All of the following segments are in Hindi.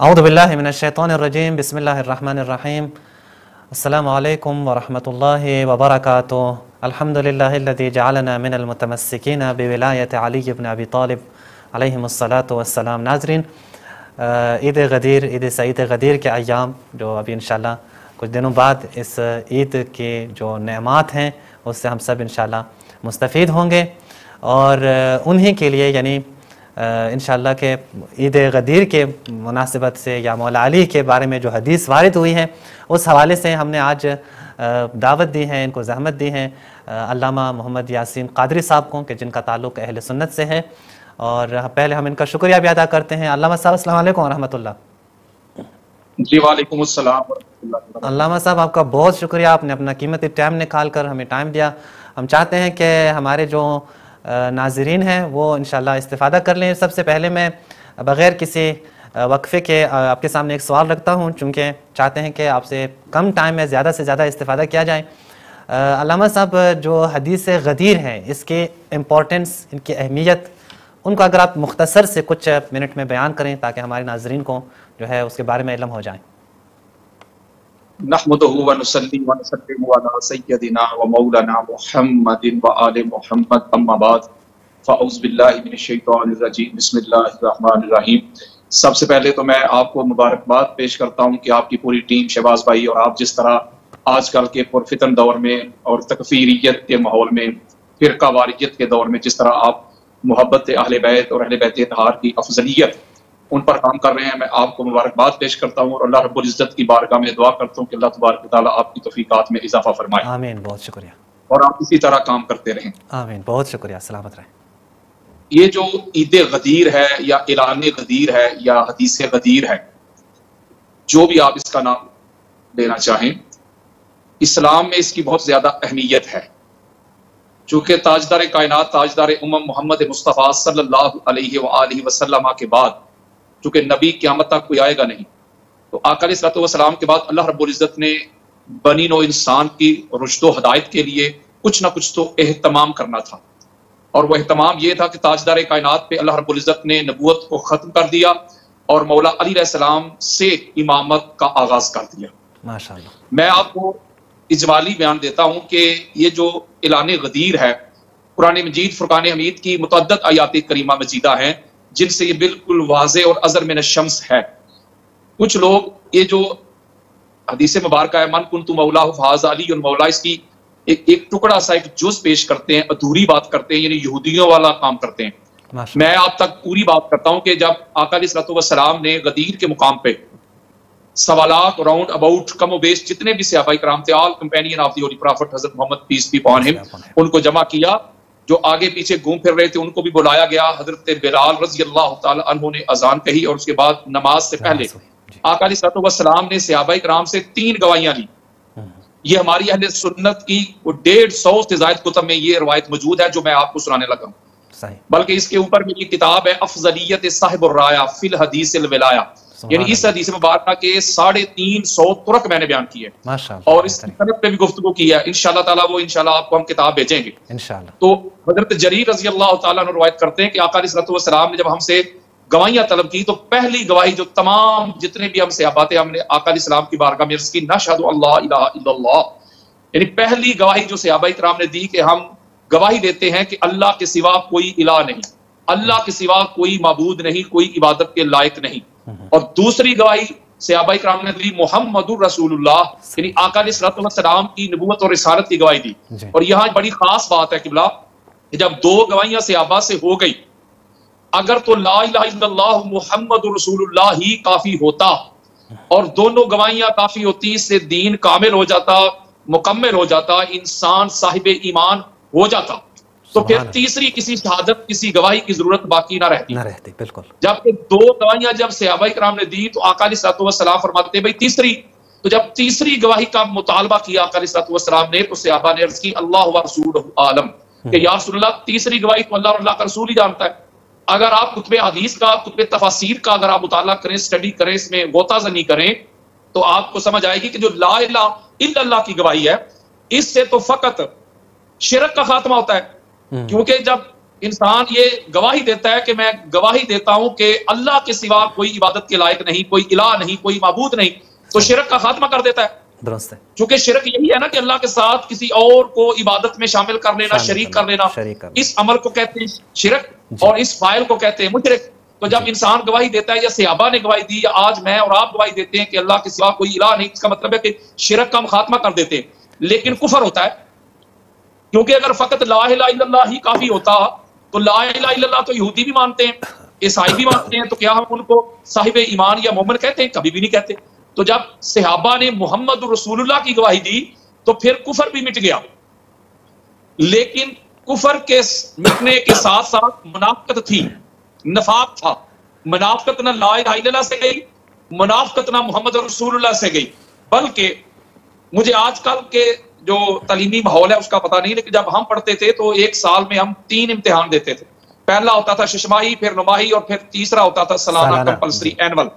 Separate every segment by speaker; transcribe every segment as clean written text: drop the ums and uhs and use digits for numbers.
Speaker 1: औज़ु बिल्लाहि मिनश्शैतानिर्रजीम बिस्मिल्लाहिर्रहमानिर्रहीम अस्सलामु अलैकुम वरहमतुल्लाहि वबरकातुहू अल्हम्दुलिल्लाहिल्लज़ी जअलना मिनल मुतमस्सिकीना बिविलायति अली इब्न अबी तालिब अलैहिमुस्सलातु वस्सलाम। नाज़रीन, ईद गदीर, ईद सईद गदीर के अय्याम जो अभी इंशाअल्लाह कुछ दिनों बाद इस ईद के जो नेमात हैं उससे हम सब इंशाअल्लाह मुस्तफ़ीद होंगे और उन्हीं के लिए यानी इंशाअल्लाह के ईद गदीर के मुनासिबत से या मौला अली के बारे में जो हदीस वारिद हुई है उस हवाले से हमने आज दावत दी है, इनको ज़हमत दी है अल्लामा मोहम्मद यासीन क़ादरी साहब को कि जिनका ताल्लुक़ अहले सुन्नत से है। और पहले हम इनका शुक्रिया भी अदा करते हैं। अल्लामा साहब अस्सलाम वालेकुम रहमतुल्लाह।
Speaker 2: जी वालेकुम अस्सलाम वरहमतुल्लाह।
Speaker 1: अल्लामा साहब आपका बहुत शुक्रिया, आपने अपना कीमती टाइम निकाल कर हमें टाइम दिया। हम चाहते हैं कि हमारे जो नाज़रीन हैं वो इंशाअल्लाह इस्तिफ़ादा कर लें। सबसे पहले मैं बग़ैर किसी वक्फ़े के आपके सामने एक सवाल रखता हूँ, चूँकि चाहते हैं कि आपसे कम टाइम में ज़्यादा से ज़्यादा इस्तिफ़ादा किया जाए। अल्लामा साहब, जो हदीस गदीर है इसके इम्पोर्टेंस, इनकी अहमियत, उनको अगर आप मुख्तसर से कुछ मिनट में बयान करें ताकि हमारे नाज़रीन को जो है उसके बारे में इल्म हो जाए।
Speaker 2: नहमदुहु व नुसल्ली व नसल्लिमु अला सय्यदिना व मौलाना मुहम्मदिन व आले मुहम्मद, अम्मा बाद, फ़अऊज़ु बिल्लाहि मिनश शैतानिर रजीम, बिस्मिल्लाहिर रहमानिर रहीम। सबसे पहले तो मैं आपको मुबारकबाद पेश करता हूँ कि आपकी पूरी टीम, शहबाज भाई और आप जिस तरह आजकल के पुरफितन दौर में और तकफीरियत के माहौल में, फ़िरका वारियत के दौर में जिस तरह आप मोहब्बत अहले बैत और अहले बैत तहार की अफजलियत उन पर काम कर रहे हैं, मैं आपको मुबारकबाद पेश करता हूँ और अल्लाह रब्बुल इज़्ज़त की बारगाह में दुआ करता हूँ कि अल्लाह तबारक व तआला आपकी तौफीकात में इजाफा फरमाए।
Speaker 1: आमीन, बहुत शुक्रिया।
Speaker 2: और आप इसी तरह काम करते रहें।
Speaker 1: आमीन, बहुत शुक्रिया, सलामत रहें।
Speaker 2: ये जो ईद गदीर है या ऐलान गदीर है या हदीस गदीर है, जो भी आप इसका नाम लेना चाहें, इस्लाम में इसकी बहुत ज्यादा अहमियत है। चूंकि ताजदार कायनात, ताजदार उम्मम मोहम्मद मुस्तफ़ा सल्लल्लाहु अलैहि वसल्लम के बाद चूंकि नबी क़यामत तक कोई आएगा नहीं, तो आका अलैहिस्सलातु वस्सलाम के बाद अल्लाह रब्बुल इज़्ज़त ने बनी नो इंसान की रुश्द व हदायत के लिए कुछ ना कुछ तो एहतमाम करना था। और वह एहतमाम यह था कि ताजदार कायनात पे अल्लाह रब्बुल इज़्ज़त ने नबूवत को ख़त्म कर दिया और मौला अली अलैहिस्सलाम से इमामत का आगाज कर दिया।
Speaker 1: माशाअल्लाह।
Speaker 2: मैं आपको इजमाली बयान देता हूँ कि ये जो ऐलान गदीर है, कुरान मजीद फुरकान हमीद की मुतअद्दिद आयात करीमा मजीदा हैं जिनसे ये बिल्कुल वाज़े और अज़र मिन शम्स है। कुछ लोग ये जो हदीस मुबारक है, मन कुन्तु मौला फ़हाज़ा अली मौला, इसकी एक टुकड़ा सा, एक जुज़ पेश करते हैं, अधूरी बात करते हैं, यानी यहूदियों वाला काम करते हैं। मैं आप तक पूरी बात करता हूँ कि जब आका अलैहिस्सलातु वस्सलाम ने गदीर के मुकाम पे सवालात राउंड अबाउट कम बेश जितने भी सहाबा किराम थे, all companion of the holy prophet हज़रत Mohammed peace be upon him, उनको जमा किया। जो आगे पीछे घूम फिर रहे थे उनको भी बुलाया गया। हजरत बिलाल रज़ी अल्लाह तआला अन्हु ने अजान कही और उसके बाद नमाज से पहले आका अलैहिस्सलातु वस्सलाम ने सहाबा किराम से 3 गवाहियां ली। ये हमारी अहले सुन्नत की 150 से ज़ायद कुतुब में ये रवायत मौजूद है जो मैं आपको सुनाने लगा हूँ। बल्कि इसके ऊपर मेरी किताब है अफजलियत साहिबुर राया फिल हदीसिल विलाया, यानी इस हदीस मुबारक के 350 तुरक मैंने बयान किए और इस तरफ पे भी गुफ्तगू की है। इंशाअल्लाह ताला वो इंशाअल्लाह आपको हम किताब भेजेंगे इंशाअल्लाह। तो हजरत जरीर रज़ी अल्लाह तआला अन्हु रवायत करते हैं कि आका अलैहिस्सलातु वस्सलाम ने जब हमसे गवाहियां तलब की तो पहली गवाही जो तमाम जितने भी हम सहाबा थे हमने आका अलैहिस्सलाम की बारगाह में अर्ज़ की, नशहदु अल्ला इलाहा इल्लल्लाह, यानी पहली गवाही जो सहाबा किराम ने दी कि हम गवाही देते हैं कि अल्लाह के सिवा कोई इलाह नहीं, अल्लाह के सिवा कोई माबूद नहीं, कोई इबादत के लायक नहीं। और दूसरी गवाही सहाबा किराम ने दी मुहम्मदुर रसूलुल्लाह, यानी आका अलैहिस्सलातु वस्सलाम की नबूवत और रिसालत की गवाही दी। और यहाँ बड़ी खास बात है किबला, जब 2 गवाहियां सहाबा से हो गई, अगर तो ला इलाहा इल्लल्लाह मुहम्मदुर रसूलुल्लाह ही काफी होता और दोनों गवाहियां काफी होती, इससे दीन कामिल हो जाता, मुकम्मल हो जाता, इंसान साहिब ईमान हो जाता, तो फिर तीसरी किसी शहादत, किसी गवाही की जरूरत बाकी ना रहती।
Speaker 1: बिल्कुल।
Speaker 2: जबकि 2 गवाहियां जब सहाबा किराम ने दी तो आका अलैहिस्सलातु वस्सलाम फरमाते भाई तीसरी। तो जब तीसरी गवाही का मुतालबा किया आका अलैहिस्सलातु वस्सलाम ने तो सहाबा ने अर्ज़ की अल्लाह व रसूलुहु आलम, कि या रसूलल्लाह तीसरी गवाही तो अल्लाह और अल्लाह का रसूल ही जानता है। अगर आप कुतुबे हदीस का, कुतुबे तफासीर का अगर आप मुताला करें, स्टडी करें, इसमें गोताज़नी करें, तो आपको समझ आएगी कि जो ला इलाहा इल्लल्लाह की गवाही है, इससे तो फकत शिरक का खात्मा होता है। क्योंकि जब इंसान ये गवाही देता है कि मैं गवाही देता हूं कि अल्लाह के सिवा कोई इबादत के लायक नहीं, कोई इलाह नहीं, कोई माबूद नहीं, तो शिरक का खात्मा कर देता है।
Speaker 1: दुरुस्त है।
Speaker 2: क्योंकि शिरक यही है ना कि अल्लाह के साथ किसी और को इबादत में शामिल कर लेना, शरीक कर लेना। इस अमल को कहते हैं शिरक और इस फाइल को कहते हैं मुशरिक। तो जब इंसान गवाही देता है, या सहाबा ने गवाही दी, या आज मैं और आप गवाही देते हैं कि अल्लाह के सिवा कोई इलाह नहीं, इसका मतलब है कि शिरक का हम खात्मा कर देते हैं। लेकिन कुफर होता है, क्योंकि अगर फकत ला इलाहा इल्लल्लाह ही काफी होता तो ला इलाहा इल्लल्लाह तो यहूदी भी मानते हैं, ईसाई भी मानते हैं, तो क्या हम उनको साहिब ईमान या मोमिन कहते हैं? कभी भी नहीं कहते। तो जब सहाबा ने मोहम्मद रसूलुल्लाह की गवाही दी तो फिर कुफर भी मिट गया। लेकिन कुफर के मिटने के साथ साथ मुनाफकत थी, नफाक था। मुनाफकत ना ला इलाहा इल्लल्लाह से गई, मुनाफकत ना मोहम्मद रसूलुल्लाह से गई, बल्कि मुझे आजकल के जो तालीमी माहौल है उसका पता नहीं, लेकिन जब हम पढ़ते थे तो एक साल में हम 3 इम्तिहान देते थे। पहला होता था शशमाही, फिर नुमाही, और फिर तीसरा होता था सालाना कंपल्सरी एनुअल।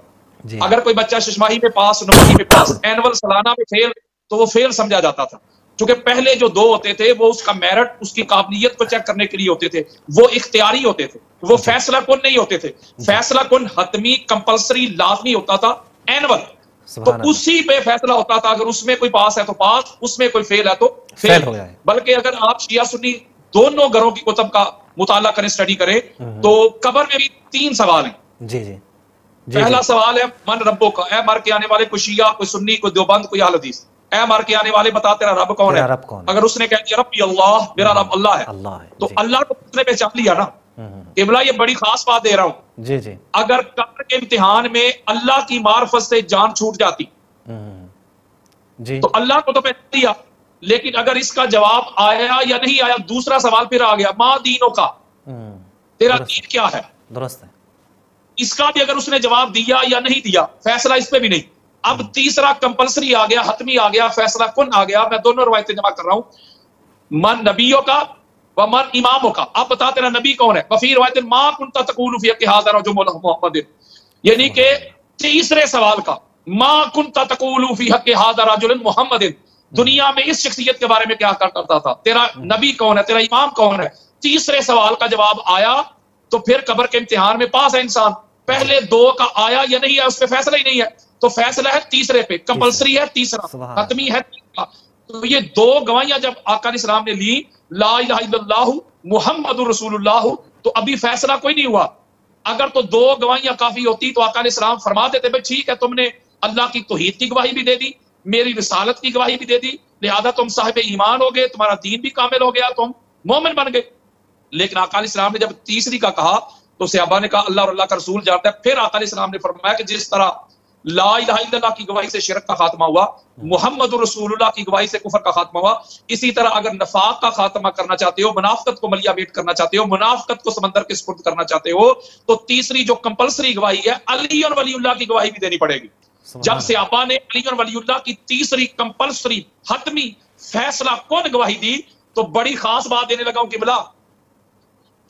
Speaker 2: अगर कोई बच्चा शशमाही में पास, नुमाही में पास, एनुअल सालाना में फेल, तो वो फेल समझा जाता था। क्योंकि पहले जो 2 होते थे वो उसका मेरिट, उसकी काबिलियत को चेक करने के लिए होते थे, वो इख्तियारी होते थे, वो फैसला कुन नहीं होते थे। फैसला कुन हतमी, कंपल्सरी, लाजमी होता था एनुअल। तो उसी पे फैसला होता था, अगर उसमें कोई पास है तो पास, उसमें कोई फेल है तो फेल। बल्कि अगर आप शिया सुन्नी दोनों घरों की कुतुब का मुताला करें, स्टडी करें, तो कब्र में भी 3 सवाल हैं।
Speaker 1: जी जी।
Speaker 2: पहला सवाल है मन रब्बो का, ए मर के आने वाले, कोई शिया, कोई सुन्नी, कोई देवबंद, कोई अहले हदीस, ए मर के आने वाले बता तेरा रब कौन है? अगर उसने कह दिया रब्बी अल्लाह, मेरा रब अल्लाह है, तो अल्लाह को उसने पहचान लिया ना। किबला ये बड़ी खास बात दे रहा हूं।
Speaker 1: जी जी।
Speaker 2: अगर कब्र के इम्तिहान में अल्लाह की मार्फत से जान छूट जाती
Speaker 1: जी,
Speaker 2: तो अल्लाह को तो पहचान लिया, लेकिन अगर इसका जवाब आया या नहीं आया, दूसरा सवाल फिर आ गया, माँ दीनों का, तेरा दीन क्या है?
Speaker 1: दुरुस्त है।
Speaker 2: इसका भी अगर उसने जवाब दिया या नहीं दिया, फैसला इस पे भी नहीं। अब तीसरा कंपल्सरी आ गया, हतमी आ गया, फैसला कुन आ गया। मैं दोनों रवायतें जमा कर रहा हूं, मन नबियों का व मन इमामों का। अब बता तेरा नबी कौन है? वफी रवायत मां कुंता तकूलु फी हाज़ा जो मोहम्मद, यानी कि तीसरे सवाल का, मां कुंता तकूलु फी हाज़ा रजुल मोहम्मद, दुनिया में इस शख्सियत के बारे में क्या करता था? तेरा नबी कौन है? तेरा इमाम कौन है? तीसरे सवाल का जवाब आया तो फिर कब्र के इम्तिहान में पास है इंसान। पहले 2 का आया या नहीं है, उस पर फैसला ही नहीं है, तो फैसला है तीसरे पे, कंपल्सरी है तीसरा, खत्मी है तीसरा। तो ये 2 गवाहियां जब आका अलैहिस्सलाम ने ली, ला इलाहा इल्लल्लाह मुहम्मदुर रसूलुल्लाह, तो अभी फैसला कोई नहीं हुआ। अगर तो 2 गवाहियां काफी होती तो आका अलैहिस्सलाम फरमा देते, भाई ठीक है, तुमने अल्लाह की तौहीद की गवाही भी दे दी, मेरी रिसालत की गवाही भी दे दी, लिहाजा तुम साहिब ईमान हो गए, तुम्हारा दीन भी कामिल हो गया, तुम मोमिन बन गए। लेकिन आका अलैहिस्सलाम ने जब तीसरी का कहा तो सहाबा ने कहा अल्लाह और अल्लाह का रसूल जानता है। फिर आका अलैहिस्सलाम ने फरमाया कि जिस तरह ला इलाहा इल्लल्लाह की गवाही से शिरक का खात्मा हुआ, मुहम्मद रसूलुल्लाह की गवाही से कुफर का खात्मा हुआ, इसी तरह अगर नफाक का खात्मा करना चाहते हो, मुनाफकत को मलिया मेट करना चाहते हो, मुनाफकत को समंदर के सुपुर्द करना चाहते हो, तो तीसरी जो कंपल्सरी गवाही है, अली और वलीउल्लाह की गवाही भी देनी पड़ेगी। जब सहाबा ने अली और वलीउल्लाह की तीसरी कंपल्सरी हतमी फैसला कौन गवाही दी, तो बड़ी खास बात देने लगा हूं कि बिला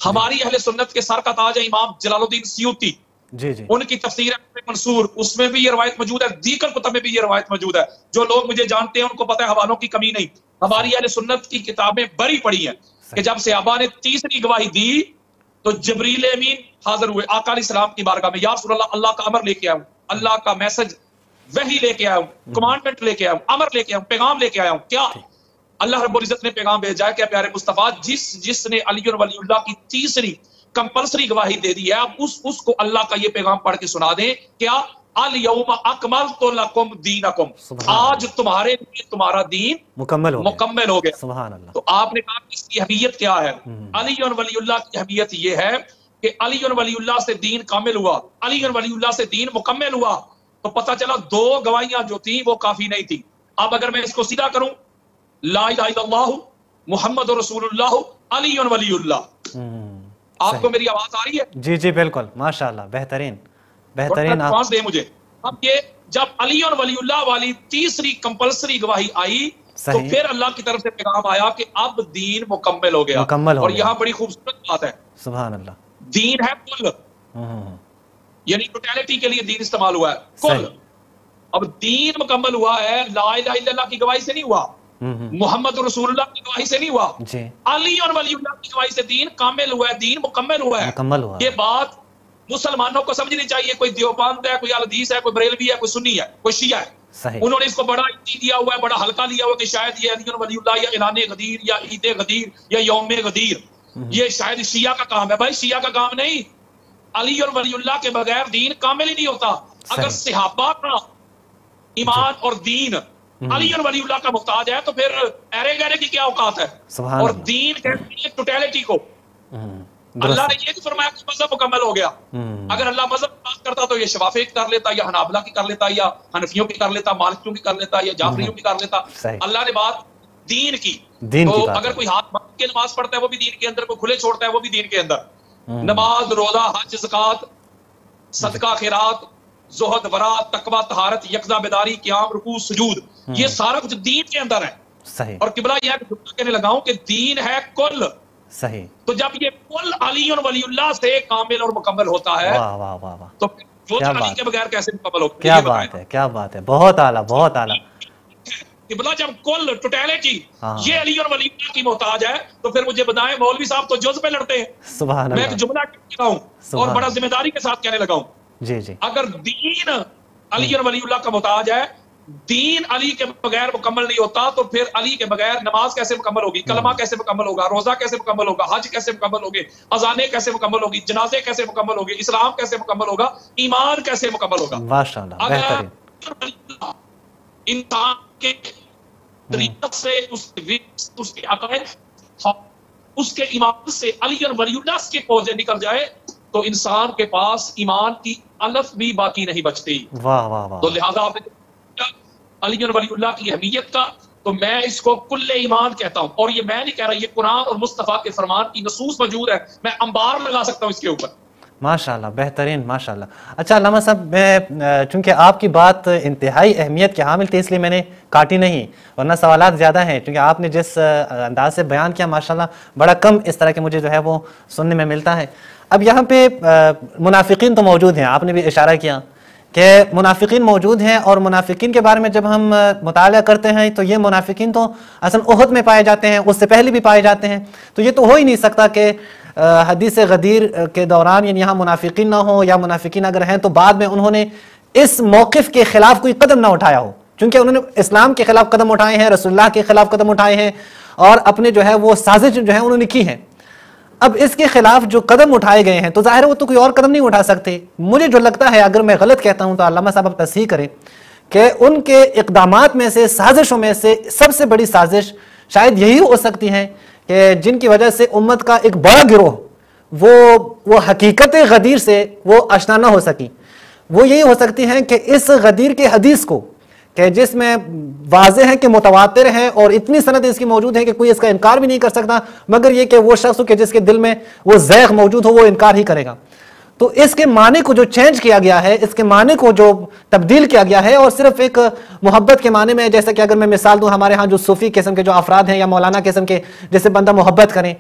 Speaker 2: हमारी अहले सुन्नत के सर का ताज है इमाम जलालुद्दीन सियूती,
Speaker 1: जी जी,
Speaker 2: उनकी तफसीर मंसूर, उसमें भी ये रवायत मौजूद है, दीकर कुतब में भी ये रवायत मौजूद है। जो लोग मुझे जानते हैं उनको पता है हवालों की कमी नहीं। हमारी अहले सुन्नत की किताबें बड़ी पड़ी हैं कि जब सहाबा ने तीसरी गवाही दी तो जिब्रील अमीन हाजिर हुए आका अलैहिस्सलाम की बारगाह में, या रसूल अल्लाह, अल्लाह का अमर लेके आया हूं, अल्लाह का मैसेज, वही लेके आया हूं, कमांडमेंट लेके आया हूं, अमर लेके आया हूं, पैगाम लेके आया हूं। क्या अल्लाह रब्बुल इज्जत ने पैगाम भेजा है? क्या प्यारे मुस्तफा जिसने अली और वलीउल्लाह की तीसरी कंपल्सरी गवाही दे दी है, अब उसको अल्लाह का ये पैगाम पढ़ के सुना दें, क्या अल यौमा अकमलतु लकुम दीनकुम, आज तुम्हारे लिए तुम्हारा दीन मुकम्मल हो गया। सुभान अल्लाह। तो आपने कहा इसकी अहमियत क्या है? अली और वलीउल्लाह की अहमियत ये है कि अली और वलीउल्लाह से दीन कामिल हुआ, अली और वलीउल्लाह से दीन मुकम्मल हुआ। तो पता चला 2 गवाहियां जो थी वो काफी नहीं थी। अब अगर मैं इसको सीधा करूं, ला इलाहा इल्लल्लाह मुहम्मद रसूलुल्लाह अली और वलीउल्लाह, आपको मेरी आवाज आ रही है?
Speaker 1: जी जी बिल्कुल, माशाअल्लाह, बेहतरीन बेहतरीन।
Speaker 2: आप दे मुझे। अब ये जब अली और वलीउल्लाह वाली तीसरी कंपल्सरी गवाही आई तो फिर अल्लाह की तरफ से पैगाम आया कि अब दीन मुकम्मल हो गया। और यहाँ बड़ी खूबसूरत बात है, सुभान अल्लाह, दीन है कुल, यानी टोटलिटी के लिए दीन इस्तेमाल हुआ है, कुल। अब दीन मुकम्मल हुआ है, ला इलाहा इल्लल्लाह की गवाही से नहीं हुआ, मोहम्मद रसूलुल्लाह की गवाही से नहीं हुआ
Speaker 1: जी।
Speaker 2: अली और वलीउल्लाह की गवाही से दीन कामिल हुआ है, दीन मुकम्मल हुआ है।
Speaker 1: मुकम्मल हुआ।
Speaker 2: ये बात मुसलमानों को समझनी चाहिए। कोई देवबंद है, कोई अल-हदीस है, कोई बरेलवी है, कोई सुन्नी है, कोई शिया है।
Speaker 1: सही।
Speaker 2: उन्होंने इसको बड़ा इत्ती दिया हुआ है, बड़ा हल्का लिया हुआ कि शायद ये अली और वलीउल्लाह या ऐलान गदीर या ईद गदीर या यौम गदीर ये शायद शिया का काम है। भाई शिया का काम नहीं। अली और वलीउल्लाह के बगैर दीन कामिल ही नहीं होता। अगर सहाबा का ईमान और दीन अली और वलीउल्लाह का मुहताज है तो फिर अरे गहरे की क्या औकात है। और दीन कहती है टोटलिटी को। अल्लाह ने ये फरमाया कि मजहब मुकम्मल हो गया। अगर अल्लाह मजहब बात करता तो ये शवाफी की कर लेता, या हनाबला की कर लेता, या हनफियों की कर लेता, मालिकियों की कर लेता, या जाफरियों की कर लेता। अल्लाह ने बात दीन की। तो अगर कोई हाथ बांध के नमाज पढ़ता है वो भी दीन के अंदर, कोई खुले छोड़ता है वो भी दीन के अंदर। नमाज, रोजा, हज, ज़कात, सदका, खैरात, ज़ुहद, वरात, तकवा, तहारत, यकजा बेदारी, क़याम, रुकू, सुजूद, ये सारा कुछ दीन के अंदर है।
Speaker 1: सही।
Speaker 2: और किबला यह कहने लगाऊं कि दीन है कुल।
Speaker 1: सही।
Speaker 2: तो जब ये कुल अली और वलीउल्लाह से कामिल और मुकम्मल होता है,
Speaker 1: वाह वाह वाह वाह,
Speaker 2: तो वो अली के बगैर कैसे मुकम्मल होगा?
Speaker 1: क्या बात है, क्या बात है, बहुत आला, बहुत आला।
Speaker 2: किबला जब कुल टोटलिटी ये अली और वलीउल्लाह की मोहताज है तो फिर मुझे बताएं मौलवी साहब तो जुज़ पे लड़ते हैं।
Speaker 1: सुभान अल्लाह।
Speaker 2: मैं एक जुमला कहता हूं और बड़ा जिम्मेदारी के साथ कहने लगा हूं।
Speaker 1: जी जी।
Speaker 2: अगर दीन अली और वलीउल्लाह का मोहताज है, दीन अली के बगैर मुकम्मल नहीं होता, तो फिर अली के बगैर नमाज कैसे मुकम्मल होगी, कलमा कैसे मुकम्मल होगा, रोजा कैसे मुकम्मल होगा, हज कैसे मुकम्मल होगी, अजाने कैसे मुकम्मल होगी, जनाजे कैसे मुकम्मल होगी, इस्लाम कैसे मुकम्मल होगा, ईमान कैसे मुकम्मल होगा।
Speaker 1: माशाअल्लाह, बेहतरीन।
Speaker 2: इंसान के तरीक़त से उसके अक़ीदे उसके ईमान से अली और वलीउल्लाह के पौधे निकल जाए तो इंसान के पास ईमान की अलफ भी बाकी नहीं बचती।
Speaker 1: वाह वाह वाह।
Speaker 2: तो लिहाजा आपने अली और वलीउल्लाह की अहमियत का, तो मैं इसको कुल्ले ईमान कहता हूं। और ये मैं नहीं कह रहा, ये कुरान और मुस्तफा के फरमान की नसूस मौजूद है, मैं अंबार लगा सकता हूं इसके ऊपर।
Speaker 1: माशाल्लाह, बेहतरीन, माशाल्लाह। अच्छा अल्लामा साहब, मैं चूंकि आपकी बात इंतहाई अहमियत की हामिल थी इसलिए मैंने काटी नहीं, वरना सवालात ज़्यादा हैं। क्योंकि आपने जिस अंदाज से बयान किया माशाल्लाह बड़ा कम इस तरह के मुझे जो है वो सुनने में मिलता है। अब यहाँ पे मुनाफिकीन तो मौजूद हैं, आपने भी इशारा किया कि मुनाफिकीन मौजूद हैं। और मुनाफिकीन के बारे में जब हम मुताला करते हैं तो ये मुनाफिकीन तो असल उहद में पाए जाते हैं, उससे पहले भी पाए जाते हैं। तो ये तो हो ही नहीं सकता कि हदीस गदीर के दौरान यानी यहाँ मुनाफिकीन ना हो, या मुनाफिकीन अगर हैं तो बाद में उन्होंने इस मौक़िफ़ के ख़िलाफ़ कोई कदम ना उठाया हो। क्योंकि उन्होंने इस्लाम के ख़िलाफ़ कदम उठाए हैं, रसूलुल्लाह के ख़िलाफ़ कदम उठाए हैं, और अपने जो है वो साजिश जो है उन्होंने की है। अब इसके खिलाफ जो कदम उठाए गए हैं तो जाहिर है वो तो कोई और कदम नहीं उठा सकते। मुझे जो लगता है, अगर मैं गलत कहता हूं तो अल्लामा साहब आप तस्हीह करें, कि उनके इक़दामात में से, साजिशों में से सबसे बड़ी साजिश शायद यही हो सकती है कि जिनकी वजह से उम्मत का एक बड़ा गिरोह वो हकीकत गदीर से वो आशना न हो सकी। वो यही हो सकती है कि इस गदीर के हदीस को, कि जिसमें वाज़े है कि मुतवातिर है और इतनी सनद इसकी मौजूद है कि कोई इसका इनकार भी नहीं कर सकता, मगर ये कि वो शख्स के जिसके दिल में वो ज़ैग़ मौजूद हो वो इनकार ही करेगा। तो इसके माने को जो चेंज किया गया है, इसके माने को जो तब्दील किया गया है, और सिर्फ एक मोहब्बत के माने में, जैसे कि अगर मैं मिसाल दूं, हमारे यहाँ जो सूफ़ी किस्म के जो अफराद हैं या मौलाना किस्म के जैसे बंदा मोहब्बत करें,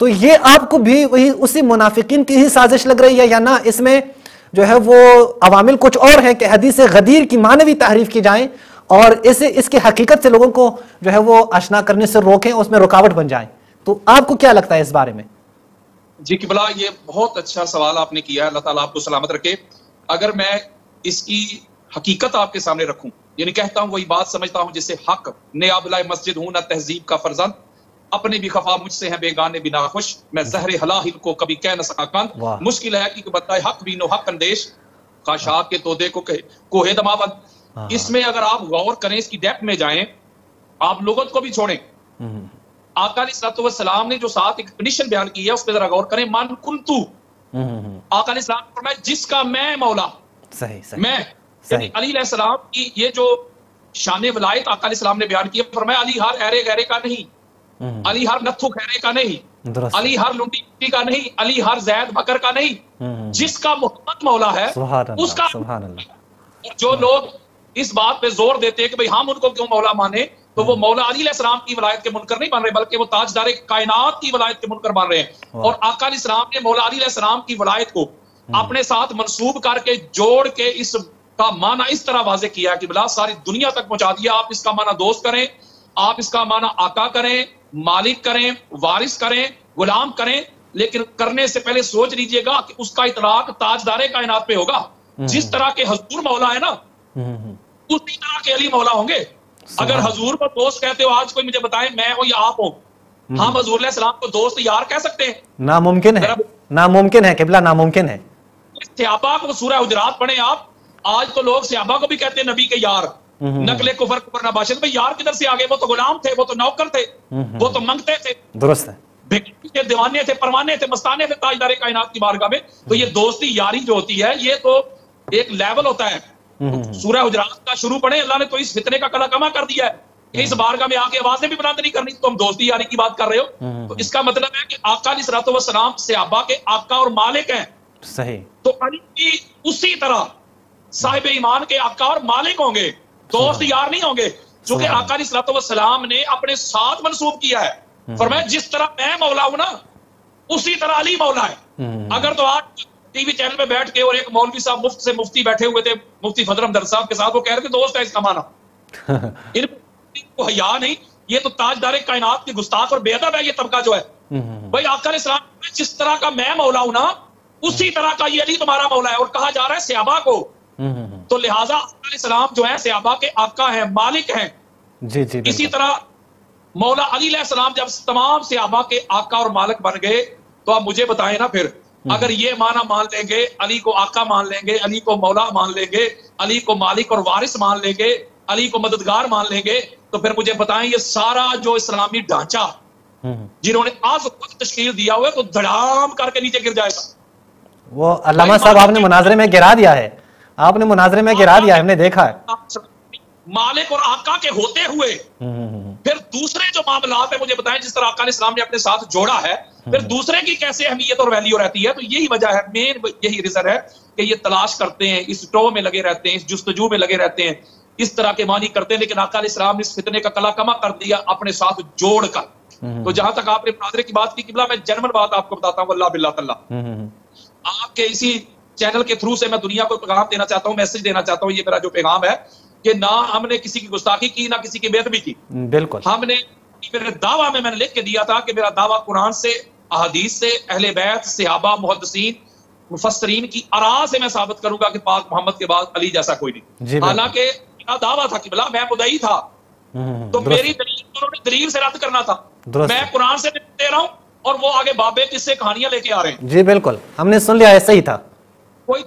Speaker 1: तो ये आपको भी वही उसी मुनाफिकीन की ही साजिश लग रही है, या ना इसमें जो है वो अवामिल कुछ और है कि हदीस गदीर की मानवी तारीफ की जाए और इसे इसकी हकीकत से लोगों को जो है वो आशना करने से रोकें, उसमें रुकावट बन जाए। तो आपको क्या लगता है इस बारे में?
Speaker 2: जी किबला, ये बहुत अच्छा सवाल आपने किया है, अल्लाह ताला आपको सलामत रखे। अगर मैं इसकी हकीकत आपके सामने रखूं, यानी कहता हूं वही बात समझता हूं जिससे हक ने आबिला मस्जिद हूं, न तहजीब का फर्जंद, अपने भी खफा मुझसे हैं बेगाने बिना खुश, मैं जहरे हलाहिल को कभी कह न सका कंद, मुश्किल है कि बताए हक भी नो हक अंदेश, काशाब के तोदे को कोहे दमावंद। इसमें अगर आप गौर करें, इसकी डेप्थ में जाएं, आप लोगों को भी छोड़ें, आका अलैहिस्सलाम ने जो साथ एक कंडीशन बयान की है उस पर जरा गौर करें। मन कुंतु, आका अलैहिस्सलाम ने फरमाया जिसका मैं मौला,
Speaker 1: सही सही,
Speaker 2: मैं यानी अली अलैहिस्सलाम की ये जो शान वलायत आका अलैहिस्सलाम ने बयान की है, फरमाया अली हर ऐरे गहरे का नहीं, अली हर नत्थु खैरे का नहीं, अली हर लुंडी का नहीं, अली हर जैद बकर का नहीं, जिसका मोहम्मद मौला है उसका। और जो लोग इस बात पे जोर देते हैं कि भाई हम उनको क्यों मौला माने, तो वो मौला अली अलैहिस्सलाम की वलायत के मुनकर नहीं बन रहे, बल्कि वो ताजदार कायनात की वलायत के मुनकर बन रहे हैं। और आका अलैहिस्सलाम ने मौला अली अलैहिस्सलाम की वलायत को अपने साथ मंसूब करके जोड़ के इसका माना इस तरह वाजे किया कि बिला सारी दुनिया तक पहुंचा दिया। आप इसका माना दोस्त करें आप इसका माना आका करें, मालिक करें, वारिस करें, गुलाम करें, लेकिन करने से पहले सोच लीजिएगा कि उसका इतलाक ताजदारे कायनात पे होगा। जिस तरह के हजूर मौला है ना, उसी तरह के अली मौला होंगे। अगर हजूर को दोस्त कहते हो, आज कोई मुझे बताए मैं हो या आप हो, हम हजूर अलैहि सलाम को दोस्त यार कह सकते हैं?
Speaker 1: नामुमकिन है, नामुमकिन है किबला, नामुमकिन है।
Speaker 2: सहाबा को सूरह हुजरात पढ़े आप। आज तो लोग सहाबा को भी कहते हैं नबी के यार। नकले कुफर कुफर नबाशत भाई, यार किधर से आ गए? वो तो गुलाम थे, वो तो नौकर थे, वो तो मंगते थे,
Speaker 1: दुरुस्त है,
Speaker 2: दीवाने थे, परवाने थे, मस्ताने थे ताजदारे कायनात की बारगाह में। तो ये दोस्ती यारी जो होती है, ये तो एक लेवल होता है। सूरह हुजरात का शुरू पढ़े, अल्लाह ने तो इस फितने का कला कमा कर दिया है। इस बारगाह में आके आवाजें भी बुलंद नहीं करनी, तुम दोस्ती यारी की बात कर रहे हो। तो इसका मतलब है कि आका अलैहिस्सलातु वस्सलाम सहाबा के आका और मालिक हैं।
Speaker 1: सही।
Speaker 2: तो अली भी उसी तरह साहिब ईमान के आका और मालिक होंगे, दोस्त यार नहीं होंगे। क्योंकि आका अलैहिस्सलातु वस्सलाम ने अपने साथ मंसूब किया है। फरमाया जिस तरह मैं मौला हूं ना, उसी तरह अली मौला है। अगर तो आज टीवी चैनल पे बैठ के और एक मौलवी साहब मुफ्त से मुफ्ती बैठे हुए थे, मुफ्ती फजल हमदर्द साहब के साथ, वो कह रहे थे दोस्त है इसका माना। इनको हया नहीं, ये तो ताजदारे कायनात की गुस्ताख और बेअदब है ये तबका जो है। भाई आका अलैहिस्सलाम जिस तरह का मैं मौला हूं ना, उसी तरह का ये अली तुम्हारा मौला है। और कहा जा रहा है सहाबा को, तो लिहाजा आका अलैहिस्सलाम जो है सहाबा के आका हैं, मालिक हैं।
Speaker 1: जी जी।
Speaker 2: इसी तरह मौला अली अलैहिस्सलाम जब तमाम सहाबा के आका और मालिक बन गए, तो आप मुझे बताएं ना, फिर अगर ये माना मान लेंगे, अली को आका मान लेंगे, अली को मौला मान लेंगे, अली को मालिक और वारिस मान लेंगे, अली को मददगार मान लेंगे, तो फिर मुझे बताएं ये सारा जो इस्लामी ढांचा जिन्होंने आज तश्कील दिया हुआ है, तो धड़ाम करके नीचे गिर जाएगा।
Speaker 1: वो अल्लामा साहब आपने मुनाजरे में गिरा दिया है, आपने मुनाजरे में गिरा दिया है, हमने देखा है।
Speaker 2: मालिक और आका के होते हुए फिर दूसरे जो मामलात है मुझे बताएं, जिस तरह आका अलैहिस्सलाम ने अपने साथ जोड़ा है, फिर दूसरे की कैसे अहमियत और वैल्यू रहती है। तो यही वजह है, मेन यही रीजन है कि ये तलाश करते हैं, इस टो में लगे रहते हैं, इस जुस्तजू में लगे रहते हैं, इस तरह के मानी करते हैं। लेकिन आका अलैहिस्सलाम ने इस फितने का कला कमा कर दिया अपने साथ जोड़कर। तो जहां तक आपने मुनाजरे की बात की किबला, मैं जनरल बात आपको बताता हूँ, अल्लाह बिल्लाह तल्ला, आपके इसी चैनल के थ्रू से मैं दुनिया को पैगाम देना चाहता हूँ, मैसेज देना चाहता हूँ। ये मेरा जो पैगाम है कि ना हमने किसी की गुस्ताखी की, ना किसी की बेअदबी की।
Speaker 1: बिल्कुल।
Speaker 2: हमने मेरे दावा में मैंने लिख के दिया था कि मेरा दावा कुरान से, अहदीस से, अहले बैत, सहाबा, मुहद्दिसीन, मुफस्सरीन की आरा से मैं साबित करूंगा कि पाक मोहम्मद के बाद अली जैसा कोई नहीं। हालांकि मेरा दावा था कि भला मैं मुदई था, तो मेरी दलील उन्होंने दलील से रद्द करना था। मैं कुरान से दे रहा हूं और वो आगे बाबे किससे कहानियां लेके आ रहे हैं।
Speaker 1: जी बिल्कुल, हमने सुन लिया, ऐसा ही था।
Speaker 2: कोई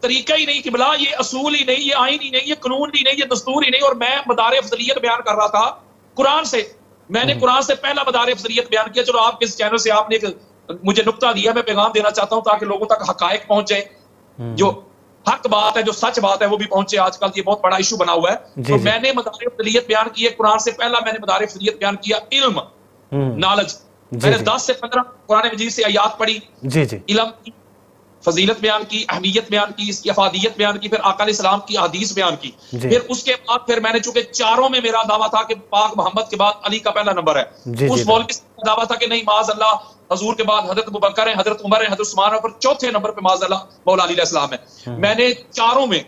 Speaker 2: तरीका ही नहीं कि भला ये असूल ही नहीं, ये आइन ही नहीं, ये कानून ही नहीं, ये दस्तूर ही नहीं। और मैं मदार अफजलियत बयान कर रहा था कुरान से। मैंने कुरान से पहला मदार अफजलियत बयान किया। चलो आपके इस चैनल से आपने एक मुझे नुक्ता दिया, मैं पैगाम देना चाहता हूं ताकि लोगों तक हकायक पहुंच जाए, जो हक बात है, जो सच बात है, वो भी पहुंचे। आजकल ये बहुत बड़ा इशू बना हुआ है। तो मैंने मदार अफजलियत बयान की है कुरान से पहला, मैंने मदार अफजलियत बयान किया इल्म, नॉलेज। मैंने 10 से 15 कुरान मजीद से आयात पढ़ी, इल्म की फजीलत बयान की, अहमियत बयान की, इसकी अफादियत बयान की, फिर आका अलैहिस्सलाम की हदीस बयान की। फिर उसके बाद फिर मैंने, चूंकि चारों में मेरा दावा था कि पाक मोहम्मद के बाद अली का पहला नंबर है, उस मौलवी का दावा था कि नहीं, माज अल्लाह हजूर के बाद हजरत अबू बकर है, हजरत उमर है, हजरत उस्मान है, फिर चौथे नंबर पे माज अल्लाह मौला अली अलैहिस्सलाम है। मैंने चारों में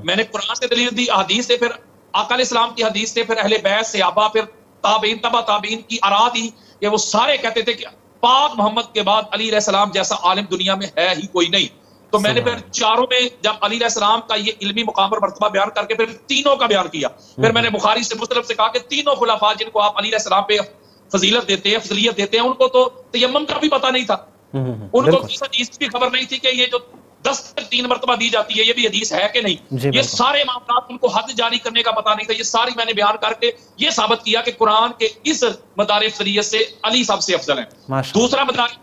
Speaker 2: मैंने कुरान से दलील दी, हदीस से, फिर आका अलैहिस्सलाम की हदीस से, फिर अहले बैत, सहाबा, फिर ताबीन, तबा ताबीन की आरा दी कि वो सारे कहते थे कि पाक मोहम्मद के बाद अली अलैहिस्सलाम जैसा आलिम दुनिया में है ही कोई नहीं। तो मैंने फिर चारों में जब अली अलैहिस्सलाम का ये इल्मी मुकाम और मर्तबा बयान करके फिर तीनों का बयान किया। फिर मैंने बुखारी से, मुस्लिम से कहा कि तीनों खुलाफा जिनको आप अली अलैहिस्सलाम पे फजीलत देते हैं, फजलियत देते हैं, उनको तो तयम्मुम का भी पता नहीं था, उनको इस हदीस की खबर नहीं थी कि ये जो 10 तक 3 मरतबा दी जाती है, ये भी हदीस है कि नहीं। ये सारे मामला उनको हद जारी करने का पता नहीं था। ये सारी मैंने बयान करके ये साबित किया कि कुरान के इस मदार फजलियत से अली सबसे अफजल है। दूसरा मदार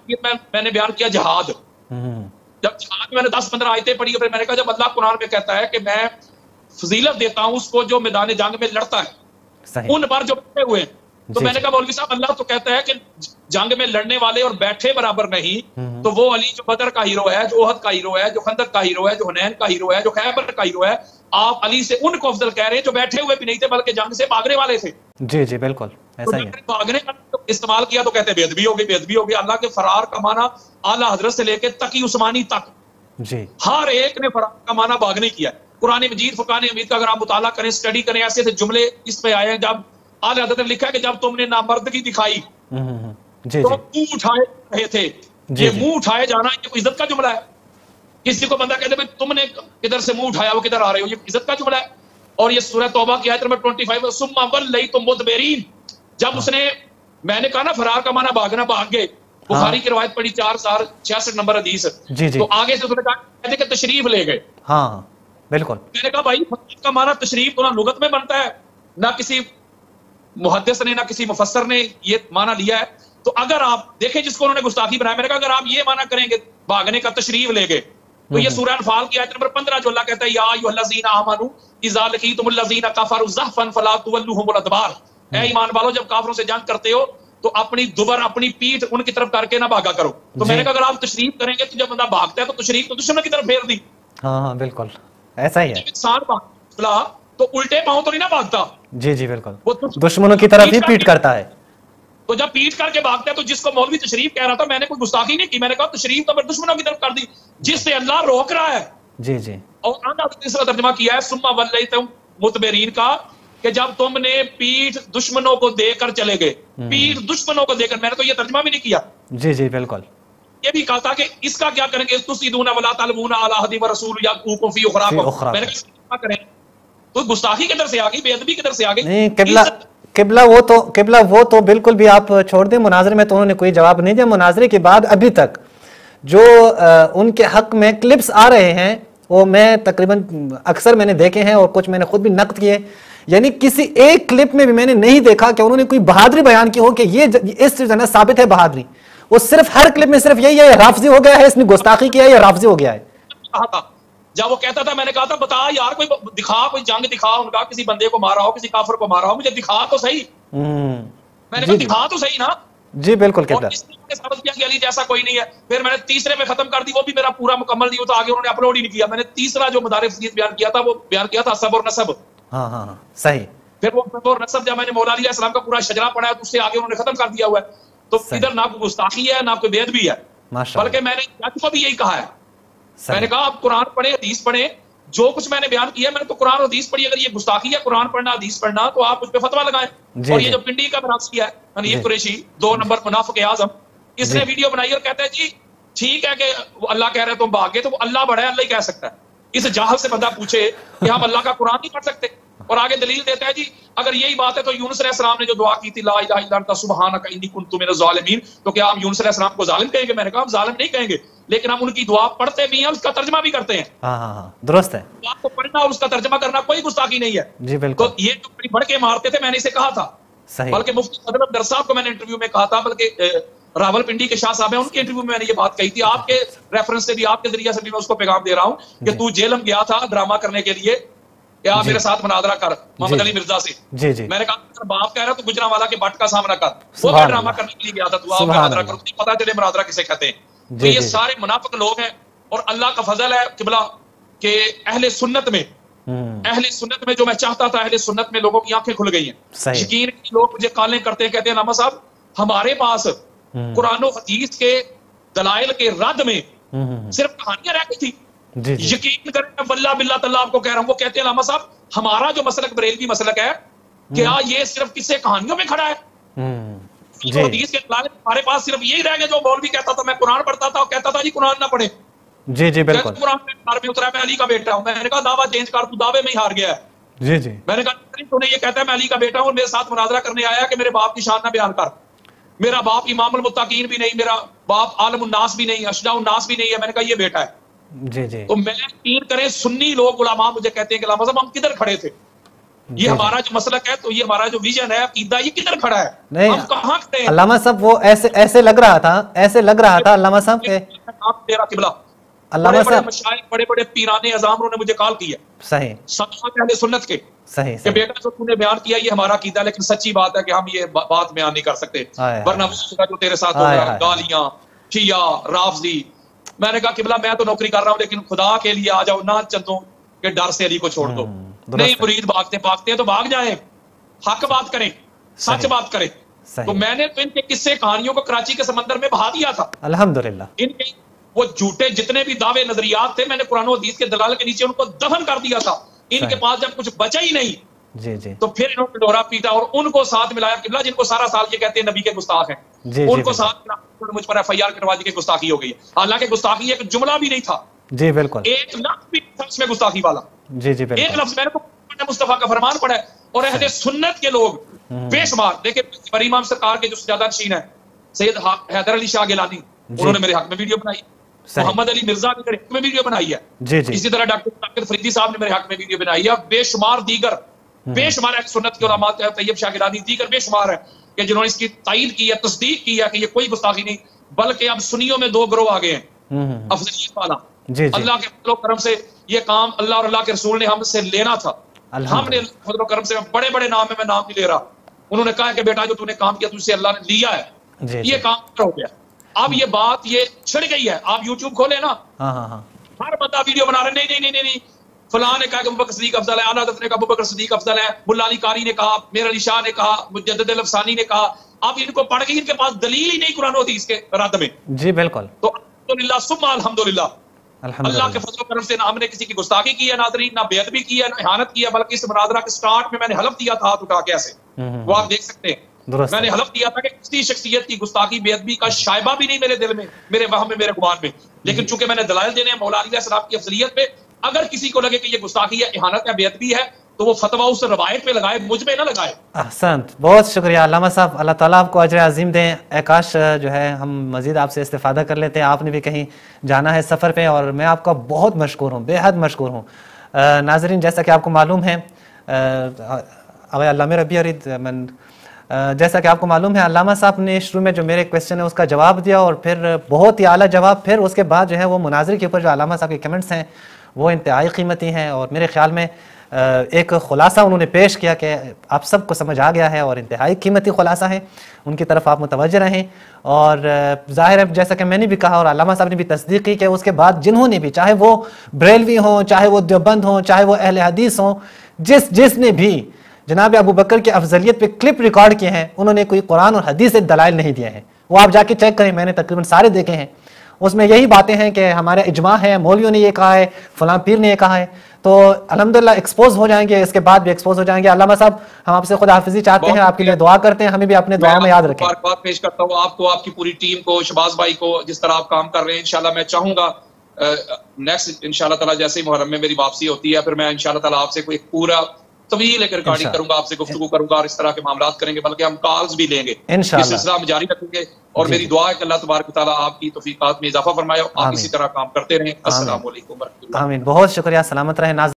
Speaker 2: मैंने बयान किया जिहाद। जब जिहाद में मैंने 10-15 आयतें पढ़ी, फिर मैंने कहा जब अल्लाह कुरान में कहता है कि मैं फजीलत देता हूं उसको जो मैदान जंग में लड़ता है, उन पर जो बैठे हुए हैं, तो मैंने कहा मौलवी साहब अल्लाह तो कहता है कि जंग में लड़ने वाले और बैठे बराबर नहीं। तो वो अली जो बदर का हीरो है, जो ओहद का हीरो है, जो खंदक का हीरो है, जो हुनैन का हीरो है, जो खैबर का हीरो है, आप अली से उनको अफजल कह रहे हैं जो बैठे हुए भी नहीं थे बल्कि जंग से भागने वाले थे।
Speaker 1: जी जी बिल्कुल ऐसा ही है।
Speaker 2: भागने का इस्तेमाल किया तो कहते बेअदबी हो गई, बेअदबी हो गई। अल्लाह के फरार का माना आला हजरत से लेकर तकी उस्मानी तक
Speaker 1: जी
Speaker 2: हर एक ने फरार का माना भागने किया। कुरान मजीद फुरकान हमीद का अगर आप मुताला करें, स्टडी करें, ऐसे ऐसे जुमले इस पे आए हैं। जब आले हज़रत ने लिखा है कि जब तुमने नामर्दगी दिखाई
Speaker 1: जी
Speaker 2: तो
Speaker 1: जी
Speaker 2: मुंह उठाए रहे थे।
Speaker 1: जी
Speaker 2: ये
Speaker 1: जी
Speaker 2: मुंह उठाए जाना ये कोई इज्जत का जुमला है? किसी को बंदा कहते भाई तुमने किधर से मुंह उठाया हो, किधर आ रहे हो, ये इज्जत का जुमला है? और ये सूरह तौबा की आयत नंबर 25 सुम्मा वल्लैतुम मुदबिरीन, जब उसने, मैंने कहा ना फरार का माना भागना, भाग गए। बुखारी की रवायत पढ़ी 4066 नंबर हदीस।
Speaker 1: जी जी
Speaker 2: तो आगे से उसने कहा कहते कि तशरीफ ले गए।
Speaker 1: हाँ बिल्कुल।
Speaker 2: मैंने कहा भाई फरार का माना तशरीफ तो ना लुगत में बनता है, ना किसी मुहद्दिस ने, ना किसी मुफस्सर ने ये माना लिया है। तो अगर आप देखें जिसको उन्होंने गुस्ताखी बनाया, मैंने कहा अगर आप ये माना करेंगे भागने का, तशरीफ ले गए, तो ये सूरह अनफाल की आयत नंबर 15 जो अल्लाह कहता है या अय्युहल्लज़ीना आमनू इज़ा लक़ीतुमुल्लज़ीना कफ़रू ज़हफ़न फ़ला तुवल्लूहुमुल अदबार, ऐ ईमान वालों जब काफिरों से जंग करते हो तो अपनी दुबर, अपनी पीठ उनकी तरफ करके ना भागा करो। तो मैंने कहा अगर आप तशरीफ करेंगे तो जब बंदा भागता है तो तशरीफ तो दुश्मन की तरफ फेर दी।
Speaker 1: हाँ हाँ बिल्कुल ऐसा ही है।
Speaker 2: इंसान भागता तो उल्टे पांव तो नहीं ना भागता,
Speaker 1: जी जी बिल्कुल,
Speaker 2: वो
Speaker 1: दुश्मनों की तरफ ही पीट करता है।
Speaker 2: तो जब पीट करके भागता है तो जिसको मौलवी तशरीफ कह रहा था, मैंने कोई गुस्ताखी नहीं की, मैंने कहा तशरीफ तो दुश्मनों की तरफ कर दी जिससे अल्लाह रोक रहा है।
Speaker 1: जी जी
Speaker 2: और आना तीसरा तर्जमा किया है सुम्मा वल्लैतुम मुदबिरीन का, कि जब तुमने पीठ दुश्मनों को देकर चले गए, पीठ दुश्मनों को देकर, मैंने तो ये तर्जमा भी नहीं किया।
Speaker 1: जी जी बिल्कुल।
Speaker 2: ये भी कहा था कि इसका क्या करेंगे, तुसीदूना वला तलबूना अला हदी व रसूल याकूकुम फी उखराकुम, मैंने कहा क्या करें? तो गुस्ताखी किधर से आ गई, बेअदबी किधर से आ गई?
Speaker 1: नहीं, किबला वो तो बिल्कुल भी आप छोड़ दें। मुनाजरे में तो उन्होंने कोई जवाब नहीं दिया। मुनाजरे के बाद अभी तक जो उनके हक में क्लिप्स आ रहे हैं वो मैं तकरीबन अक्सर मैंने देखे हैं और कुछ मैंने खुद भी नक़्द किए, यानी किसी एक क्लिप में भी मैंने नहीं देखा कि उन्होंने कोई बहादुरी बयान की हो कि ये इस चीज साबित है बहादुरी। वो सिर्फ हर क्लिप में सिर्फ यही है, राफजी हो गया है, इसने गुस्ताखी किया है, या राफजी हो गया है।
Speaker 2: जब वो कहता था, मैंने कहा था बता यार कोई दिखा, कोई जंग दिखा, उनका किसी बंदे को मारा हो, किसी काफिर को मारा हो, मुझे दिखा तो सही। मैंने कहा दिखा तो सही ना।
Speaker 1: जी बिल्कुल।
Speaker 2: साबित किया कि अली जैसा कोई नहीं है। फिर मैंने तीसरे में खत्म कर दी, वो भी मेरा पूरा मुकम्मल नहीं होता, आगे उन्होंने अपलोड ही नहीं किया। मैंने तीसरा जो मदारिफ हदीस बयान किया था वो बयान किया था सब और नसब।
Speaker 1: हाँ हाँ सही।
Speaker 2: फिर वो सब और नसब जब मैंने मौला अली अलैहिस्सलाम का पूरा शजरा पढ़ा है तो उससे आगे उन्होंने खत्म कर दिया हुआ है। तो इधर ना कोई गुस्ताखी है ना कोई बेअदबी है, बल्कि मैंने जज को भी यही कहा है। मैंने कहा आप कुरान पढ़े, हदीस पढ़े, जो कुछ मैंने बयान किया मैंने तो कुरान और हदीस पढ़ी। अगर ये गुस्ताखी है कुरान पढ़ना, हदीस पढ़ना, तो आप उस पर फतवा लगाएं। और ये जो पिंडी का मरासी है हनीफ कुरैशी 2 नंबर मुनाफिक आजम, इसने वीडियो बनाई और कहता है जी ठीक है कि अल्लाह कह रहे हैं तुम भाग गए, तो वो अल्लाह बड़ा है, अल्लाह ही कह सकता है। इस जाहल से बंदा पूछे कि हम अल्लाह का कुरान नहीं पढ़ सकते, और आगे दलील देता है जी अगर यही बात है तो यूनुस अलैहिस्सलाम ने जो दुआ की थी ला इलाहा इल्ला अंता सुब्हानका इन्नी कुन्तु मिनज़ ज़ालिमीन, तो क्या हम यूनुस अलैहिस्सलाम को जालिम कहेंगे? मैंने कहा हम जालिम नहीं कहेंगे, लेकिन हम उनकी दुआ पढ़ते भी हैं, उसका तर्जमा भी करते हैं।
Speaker 1: हाँ दुरुस्त है।
Speaker 2: आपको पढ़ना और उसका तर्जमा करना कोई गुस्ताखी नहीं है।
Speaker 1: जी बिल्कुल।
Speaker 2: तो ये जो बड़ी बढ़ के मारते थे, मैंने इसे कहा था, बल्कि मुफ्ती सदर अब्दुल साहब को मैंने इंटरव्यू में कहा था, बल्कि रावलपिंडी के शाह साहब है उनके इंटरव्यू में मैंने ये बात कही थी। आपके रेफरेंस से भी, आपके जरिए से भी मैं उसको पैगाम दे रहा हूँ कि तू जेलम गया था ड्रामा करने के लिए, क्या मेरे साथ मुनादरा कर मोहम्मद अली मिर्जा से। जी जी। मैंने कहा बाप कह रहा तो गुजरांवाला के बट का सामना कर, वो मैं ड्रामा करने के लिए गया था, तू आप मुनादरा करो, नहीं पता चले मुनादरा किसे कहते हैं। तो ये सारे मुनाफिक लोग हैं, और अल्लाह का फजल है किबला के अहले सुन्नत में जो मैं चाहता था, अहले सुन्नत में लोगों की आंखें खुल गई हैं। यकीन लोग मुझे कालें करते हैं, कहते हैं नामा साहब हमारे पास कुरान और हदीस के दलाइल के रद में सिर्फ कहानियां रह गई थी। यकीन करें वल्लाह बिल्लाह तल्ला आपको कह रहा हूं, वो कहते हैं लामा साहब हमारा जो मसलक बरेलवी मसलक है, क्या ये सिर्फ किससे कहानियों में खड़ा है? हदीस के दलाइल हमारे पास सिर्फ यही रह गए। जो मौलवी कहता था मैं कुरान पढ़ता था, कहता था जी कुरान ना पढ़े। जी जी बिल्कुल। कुरान में उतरा मैं अली का बेटा हूं। मैंने कहा दावा चेंज कर, तू दावे में ही हार गया है। जी जी। मैंने कहा तूने ये कहता है मैं अली का बेटा हूं और मेरे साथ मुनाजरा करने आया कि मेरे बाप की शान ना बयान कर। मेरा बाप इमामुल मुत्तकीन भी नहीं, मेरा बाप आलमुन नास भी नहीं, अशजाउन नास भी नहीं है। मैंने कहा ये बेटा है। जी जी। तो मैं यकीन करें सुन्नी लोग उलमा मुझे कहते हैं कि लामा साहब हम किधर खड़े थे, ये हमारा जो मसलक है, तो ये हमारा जो विजन है, अकीदा, ये किधर खड़ा है? नहीं, हम कहां खड़े हैं? अल्लामा साहब वो ऐसे लग रहा था अल्लामा साहब के आप तेरा किबला अल्लामा साहब बड़े बड़े पीराने अज़ामरों ने मुझे कॉल किया, सही अहले सुन्नत के, सही कि बेटा जो तूने बयान किया ये हमारा अकीदा, लेकिन सच्ची बात है कि हम ये बात बयान नहीं कर सकते, वरना जो तेरे साथ हो गया गालियां शिया राफजी। मैंने कहा किबला मैं तो नौकरी कर रहा हूं, लेकिन खुदा के लिए आ जाओ ना, चंदों के डर से अली को छोड़ दो। नहीं मुरीद भागते भागते हैं तो भाग जाए, हक बात करें, सच बात करें। तो मैंने तो इनके किस्से कहानियों को कराची के समंदर में बहा दिया था अल्हम्दुलिल्लाह। इनके वो झूठे जितने भी दावे नजरियात थे, मैंने कुरान और हदीस के दलाल के नीचे उनको दफन कर दिया था। इनके पास जब कुछ बचा ही नहीं
Speaker 1: जी जी
Speaker 2: तो फिर इन्होंने डोरा पीटा और उनको साथ मिलाया। किबला जिनको सारा साल ये कहते हैं नबी के गुस्ताख हैं,
Speaker 1: जी
Speaker 2: उनको
Speaker 1: जी
Speaker 2: साथ मिला, मुझ पर FIR करवा दी कि गुस्ताखी हो गई है। हालांकि गुस्ताखी एक जुमला भी नहीं था,
Speaker 1: जी बिल्कुल,
Speaker 2: एक लफ्ज भी था उसमें गुस्ताखी वाला,
Speaker 1: जी जी
Speaker 2: एक
Speaker 1: बिल्कुल,
Speaker 2: लफ्ज। मैंने तो मुस्तफा का फरमान पढ़ा है और अहले सुन्नत के लोग बेशुमार। देखिए बरी इमाम सरकार के जो सजादा नशीन है सैयद हैदर अली शाह गिलानी, उन्होंने मेरे हक में वीडियो बनाई। मोहम्मद अली मिर्जा ने मेरे हक में वीडियो बनाई है।
Speaker 1: जी जी
Speaker 2: इसी तरह डॉक्टर साकिर फरीदी साहब ने मेरे हक में वीडियो बनाई है। बेशुमार दीगर बेशुमार अहले सुन्नत के उलमा, तैयब शाह गिलानी, दीगर बेशुमार है कि जिन्होंने इसकी तायीद की है, तस्दीक की है कि ये कोई गुस्ताखी नहीं, बल्कि अब सुन्नियों में 2 गिरोह आ गए हैं अफजलियत वाला।
Speaker 1: जी जी
Speaker 2: अल्लाह के फजल करम से ये काम अल्लाह और अल्लाह के रसूल ने हमसे लेना था। हमने फजल करम से, बड़े बड़े नाम है, मैं नाम नहीं ले रहा, उन्होंने कहा कि बेटा जो तूने काम किया तुझसे अल्लाह ने लिया है,
Speaker 1: जी
Speaker 2: ये काम हो गया। अब ये बात ये छिड़ गई है। आप यूट्यूब खोले ना,
Speaker 1: हाँ हाँ हाँ,
Speaker 2: हर बंदा वीडियो बना रहे, नहीं नहीं नहीं नहीं, फलां ने कहा कि अबू बकर सिद्दीक अफजल है, आला हज़रत ने कहा अबू बकर सिद्दीक अफजल है, मुल्ला अली कारी ने कहा, मेर अली शाह ने कहा, मुजद्दिद अल-अफ़सानी ने कहा। अब इनको पढ़ के इनके पास दलील ही नहीं कुरान और हदीस के रद्द में।
Speaker 1: जी बिल्कुल,
Speaker 2: तो अल्हम्दुलिल्लाह सुम्मा अल्हम्दुलिल्लाह, अल्लाह के
Speaker 1: अल्हम्दुलिल्लाह,
Speaker 2: फजल करम से ना हमने किसी की गुस्ताखी की है नाज़रीन, ना बेअदबी की है, ना इहानत की है, बल्कि इस मुनाज़रा के स्टार्ट में मैंने हलफ दिया था हाथ उठा के ऐसे, वो आप देख सकते हैं।
Speaker 1: दुरुस्त,
Speaker 2: मैंने हलफ दिया था कि किसी शख्सियत की गुस्ताखी बेअदबी का शायबा भी नहीं मेरे दिल में, मेरे वहम में, मेरे गुमान में। लेकिन चूंकि मैंने दलाइल देने हैं मौला अली अलैहिस्सलाम की अफजलियत पे, अगर किसी को लगे कि ये गुस्ताखी है, इहानत है, बेअदबी है, तो वो फतवा उस रवायत पे लगाए, मुझ में ना लगाए।
Speaker 1: अहसंत, बहुत शुक्रिया अल्लामा साहब, अल्लाह ताला आपको अजर अजीम दें। आकाश जो है हम मज़ीद आपसे इस्तिफ़ादा कर लेते हैं, आपने भी कहीं जाना है सफ़र पे और मैं आपका बहुत मशकूर हूँ, बेहद मशकूर हूँ। नाज़रीन, जैसा कि आपको मालूम है, जैसा कि आपको मालूम है, अल्लामा साहब ने शुरू में जो मेरे क्वेश्चन है उसका जवाब दिया और फिर बहुत ही आला जवाब। फिर उसके बाद जो है वो मुनाज़िर के ऊपर जो अल्लामा साहब के कमेंट्स हैं वो इंतहाई कीमती हैं और मेरे ख्याल में एक खुलासा उन्होंने पेश किया कि आप सबको समझ आ गया है और इंतहाई कीमती खुलासा है, उनकी तरफ आप मुतवज्जह रहें। और ज़ाहिर है जैसा कि मैंने भी कहा और अल्लामा साहब ने भी तस्दीक की कि उसके बाद जिन्होंने भी, चाहे वो बरेलवी हों, चाहे वो देवबंद हों, चाहे वो अहले हदीस हों, जिसने भी जनाब अबू बकर की अफजलियत पे क्लिप रिकॉर्ड किए हैं, उन्होंने कोई कुरान और हदीस से दलाइल नहीं दिए हैं। वो आप जाके चेक करें, मैंने तकरीबन सारे देखे हैं, उसमें यही बातें हैं कि हमारा इजमा है, मौलवियों ने ये कहा है, फलां पीर ने ये कहा है। तो अल्हम्दुलिल्लाह एक्सपोज हो जाएंगे, इसके बाद भी एक्सपोज हो जाएंगे। अल्लामा साहब, हम आपसे खुदा हाफिज़ी चाहते हैं, आपके लिए दुआ करते हैं, हमें भी अपने दुआ में याद रखें।
Speaker 2: मुबारकबाद पेश करता हूँ आपको, आपकी पूरी टीम को, शहबाज भाई को, जिस तरह आप काम कर रहे हैं। इंशाल्लाह मैं चाहूंगा नेक्स्ट इंशाल्लाह ताला जैसे ही मुहर्रम में मेरी वापसी होती है, फिर मैं इंशाल्लाह ताला आपसे कोई पूरा तवील एक रिकॉर्डिंग करूंगा, आपसे गुफ्तगू करूंगा और इस तरह के मामला करेंगे, बल्कि हम कॉल्स भी लेंगे, इस सिलसिला हम जारी रखेंगे। और मेरी दुआ है कि अल्लाह तबारक ताला आपकी तौफीकात में इजाफा फरमाए, आप इसी तरह काम करते रहें। अस्सलाम वालेकुम।
Speaker 1: आमीन, बहुत शुक्रिया, सलामत रहें।